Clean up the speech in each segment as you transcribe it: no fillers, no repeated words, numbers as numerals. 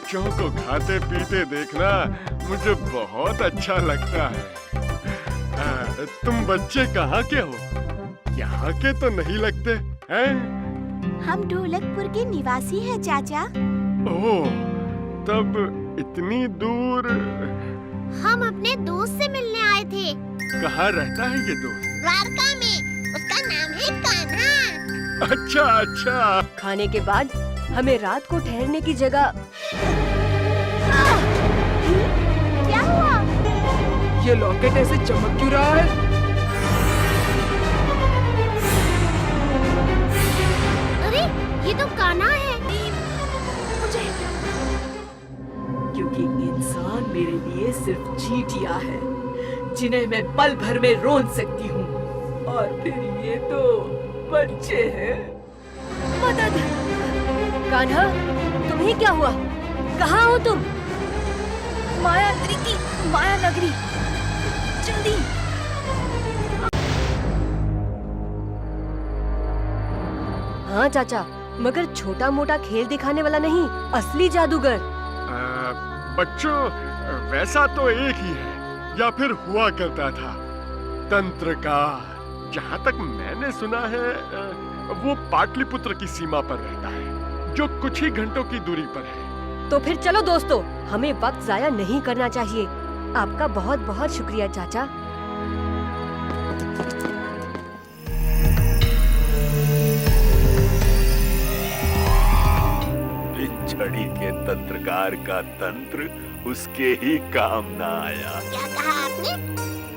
बच्चों को खाते पीते देखना मुझे बहुत अच्छा लगता है। तुम बच्चे कहाँ के हो? यहाँ के तो नहीं लगते हैं? हम ढोलकपुर के निवासी हैं चाचा। ओह, तब इतनी दूर। हम अपने दोस्त से मिलने आए थे। कहाँ रहता है ये दोस्त? द्वारका में। उसका नाम है कान्हा। अच्छा अच्छा। खाने के बाद हमें रात को ठहरने की जगह। क्या हुआ? ये लॉकेट ऐसे चमक क्यों रहा है? अरे ये तो कान्हा है। मुझे क्योंकि इंसान मेरे लिए सिर्फ चींटियां है जिन्हें मैं पल भर में रोन सकती हूँ, और फिर ये तो बच्चे हैं। मदद! कान्हा, तुम्हें क्या हुआ? कहाँ हो तुम? माया नगरी, जल्दी! हाँ चाचा, मगर छोटा मोटा खेल दिखाने वाला नहीं, असली जादूगर। बच्चों, वैसा तो एक ही है या फिर हुआ करता था, तंत्रकार। जहाँ तक मैंने सुना है वो पाटलिपुत्र की सीमा पर रहता है, जो कुछ ही घंटों की दूरी पर है। तो फिर चलो दोस्तों, हमें वक्त जाया नहीं करना चाहिए। आपका बहुत बहुत शुक्रिया चाचा। छड़ी के तंत्रकार का तंत्र उसके ही काम न आया। क्या कहा आपने?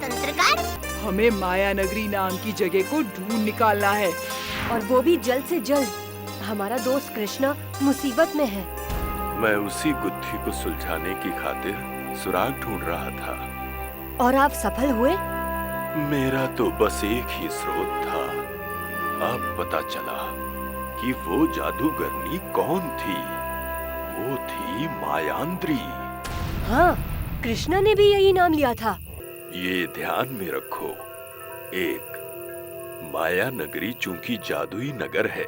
तंत्रकार? हमें माया नगरी नाम की जगह को ढूंढ निकालना है, और वो भी जल्द से जल्द। हमारा दोस्त कृष्णा मुसीबत में है। मैं उसी गुत्थी को सुलझाने की खातिर सुराग ढूंढ रहा था। और आप सफल हुए? मेरा तो बस एक ही स्रोत था। अब पता चला कि वो जादूगरनी कौन थी। वो थी मायांद्री। हाँ, कृष्णा ने भी यही नाम लिया था। ये ध्यान में रखो, एक माया नगरी चूंकि जादुई नगर है,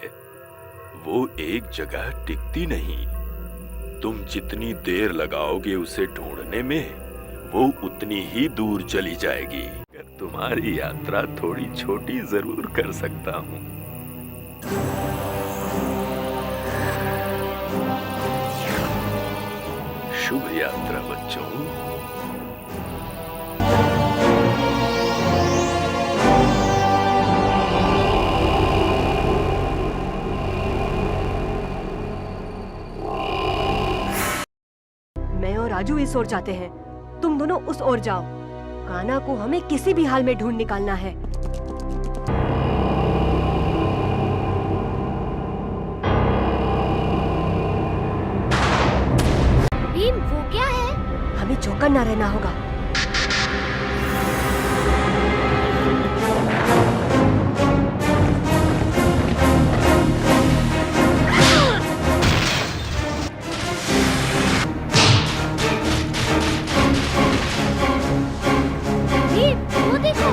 वो एक जगह टिकती नहीं। तुम जितनी देर लगाओगे उसे ढूंढने में, वो उतनी ही दूर चली जाएगी। तुम्हारी यात्रा थोड़ी छोटी जरूर कर सकता हूँ। शुभ यात्रा बच्चों। मैं और राजू इस ओर जाते हैं, तुम दोनों उस ओर जाओ। कान्हा को हमें किसी भी हाल में ढूंढ निकालना है। भीम, वो क्या है? हमें चौकन्ना न रहना होगा। भीम, वो देखो।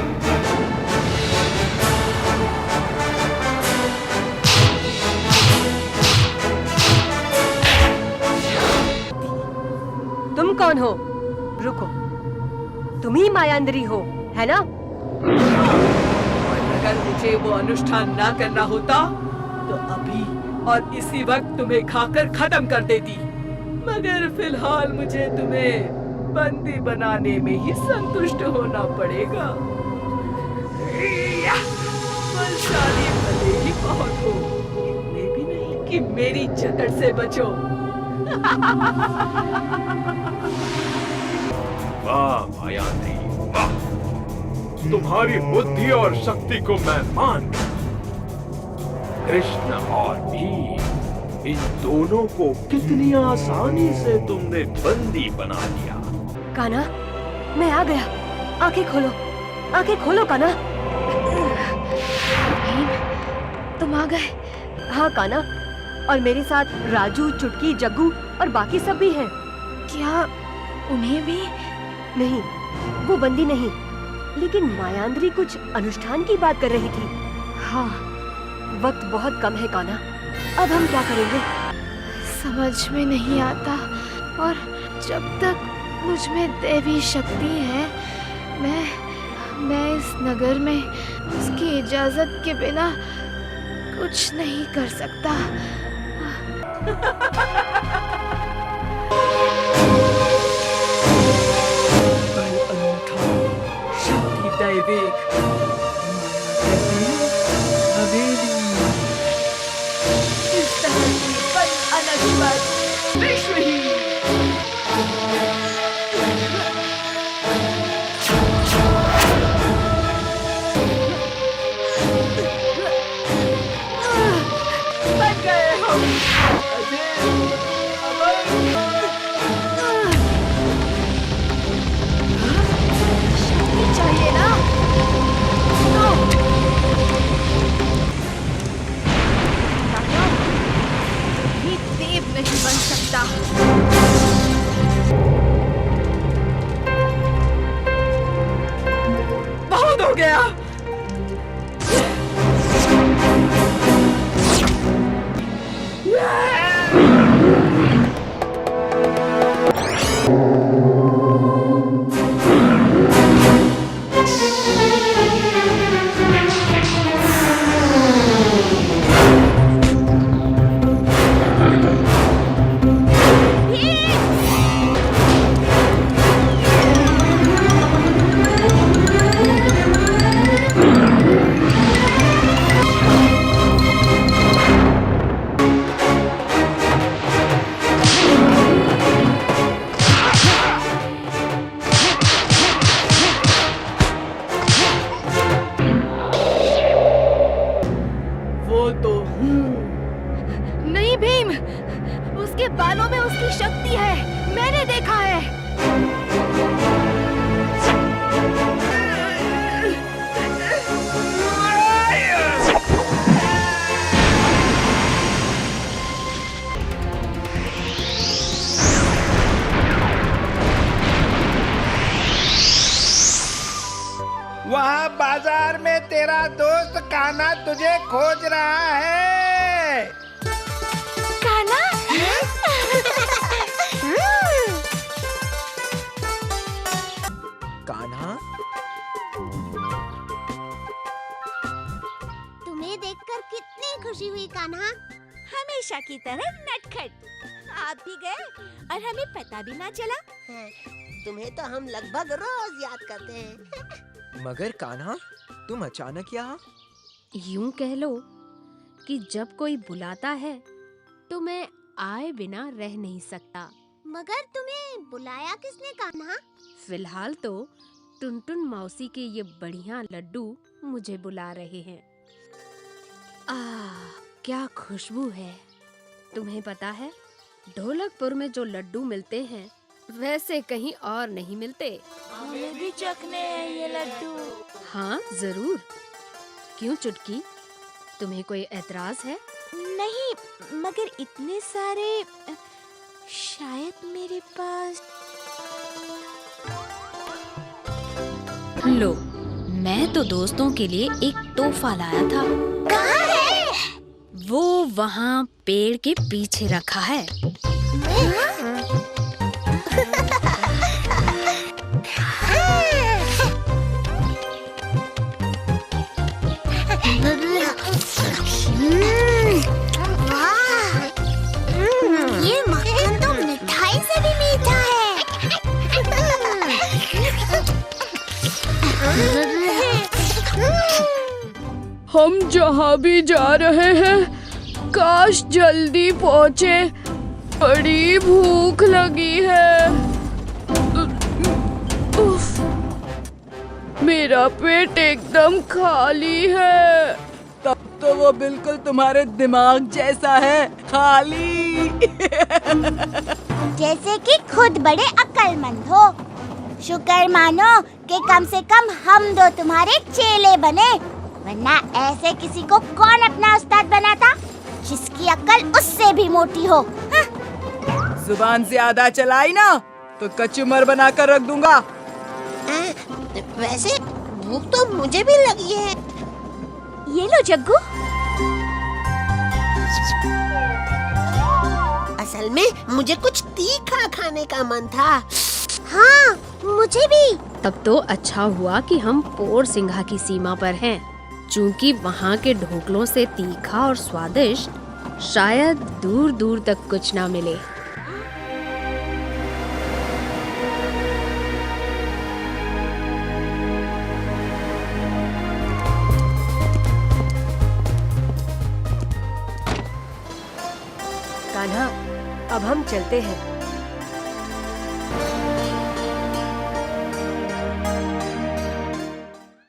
तुम कौन हो? रुको, तुम ही मायांद्री हो, है ना? अगर मुझे वो अनुष्ठान ना करना होता तो अभी और इसी वक्त तुम्हें खाकर खत्म कर देती, मगर फिलहाल मुझे तुम्हें बंदी बनाने में ही संतुष्ट होना पड़ेगा। बलशाली भले ही बहुत हो, इतने भी नहीं कि मेरी जकड़ से बचो। वाह मायांद्री, वाह! तुम्हारी बुद्धि और शक्ति को मैं मान। कृष्ण और भीम, इन दोनों को कितनी आसानी से तुमने बंदी बना लिया। कान्हा, मैं आ गया। आंखें खोलो, आंखें खोलो कान्हा। भीम, तुम आ गए। हाँ कान्हा, और मेरे साथ राजू, चुटकी, जग्गू और बाकी सब भी हैं। क्या उन्हें भी? नहीं, वो बंदी नहीं, लेकिन मायांद्री कुछ अनुष्ठान की बात कर रही थी। हाँ, वक्त बहुत कम है कान्हा, अब हम क्या करेंगे? समझ में नहीं आता। और जब तक मुझ में दैवी शक्ति है, मैं इस नगर में उसकी इजाजत के बिना कुछ नहीं कर सकता। बल अनूठा, शक्ति दैविक, हवेली, इस तरह की बल अनश्वत विश्व ही। बन गए हम अजय, अमर। शक्ति चाहिए ना? भी देव नहीं बन सकता। बहुत हो गया। वो तो नहीं भीम, उसके बालों में उसकी शक्ति है, मैंने देखा है। वहाँ बाजार में तेरा दोस्त कान्हा तुझे खोज रहा है। कान्हा? कान्हा? तुम्हें देखकर कितनी खुशी हुई कान्हा। हमेशा की तरह नटखट। आप भी गए और हमें पता भी ना चला। तुम्हें तो हम लगभग रोज याद करते हैं। मगर कान्हा, तुम अचानक यहाँ? यूं कह लो कि जब कोई बुलाता है तो मैं आए बिना रह नहीं सकता। मगर तुम्हें बुलाया किसने कान्हा? फिलहाल तो टुनटुन मौसी के ये बढ़िया लड्डू मुझे बुला रहे हैं। क्या खुशबू है। तुम्हें पता है, ढोलकपुर में जो लड्डू मिलते हैं वैसे कहीं और नहीं मिलते। हमें भी चखने हैं ये लड्डू। हाँ जरूर। क्यों चुटकी, तुम्हें कोई एतराज है? नहीं, मगर इतने सारे, शायद मेरे पास। लो, मैं तो दोस्तों के लिए एक तोहफा लाया था। कहाँ है? वो वहाँ पेड़ के पीछे रखा है। ये मक्खन तो मिठाई से भी मीठा है। हम जहाँ भी जा रहे हैं, काश जल्दी पहुँचे। बड़ी भूख लगी है। उफ, मेरा पेट एकदम खाली है। तब तो वो बिल्कुल तुम्हारे दिमाग जैसा है, खाली। जैसे कि खुद बड़े अक्लमंद हो। शुक्र मानो कि कम से कम हम दो तुम्हारे चेले बने, वरना ऐसे किसी को कौन अपना उस्ताद बनाता, जिसकी अक्ल उससे भी मोटी हो। जुबान ज्यादा चलाई ना तो कचूमर बनाकर रख दूंगा। वैसे भूख तो मुझे भी लगी है। ये लो जग्गू। असल में मुझे कुछ तीखा खाने का मन था। हाँ, मुझे भी। तब तो अच्छा हुआ कि हम पोर सिंघा की सीमा पर हैं, चूंकि वहाँ के ढोकलों से तीखा और स्वादिष्ट शायद दूर दूर तक कुछ ना मिले। कान्हा, अब हम चलते हैं।